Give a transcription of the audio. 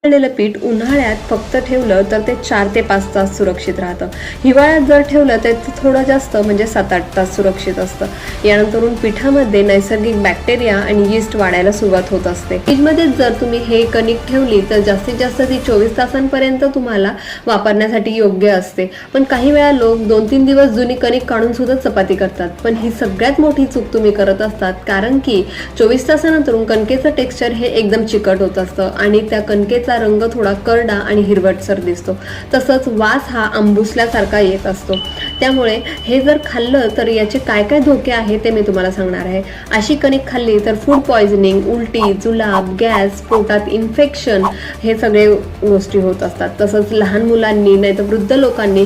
मळलेलं पीठ उन्हाळ्यात फक्त ठेवलं तर ते 4 ते 5 तास सुरक्षित राहतं. हिवाळ्यात जर ठेवलं तर ते थोडं जास्त म्हणजे 7-8 तास सुरक्षित असतं. यानंतरून पिठामध्ये नैसर्गिक बॅक्टेरिया आणि यीस्ट वाढायला सुरुवात होत असते. फ्रीजमध्ये जर तुम्ही हे कणिक ठेवली तर जास्तीत जास्त ती 24 तासांपर्यंत तुम्हाला वापरण्यासाठी योग्य असते. पण काही वेळा लोक 2-3 दिवस जुनी कणिक काढून सुद्धा चपाती करतात. पण ही सगळ्यात मोठी चूक तुम्ही करत असतात, कारण की 24 तासानंतर कणकेचं टेक्स्चर हे एकदम चिकट होत असतं आणि त्या कणकेचा रंग थोडा करडा आणि हिरवटसर दिसतो. तसंच वास हा आंबुसल्यासारखा येत असतो. त्यामुळे हे जर खाल्लं तर याचे काय काय धोके आहेत ते मी तुम्हाला सांगणार आहे. अशी कणिक खाल्ली तर फूड पॉयझनिंग, उलटी, जुलाब, गॅस, पोटात इन्फेक्शन हे सगळे गोष्टी होत असतात. तसंच लहान मुलांनी नाही तर वृद्ध लोकांनी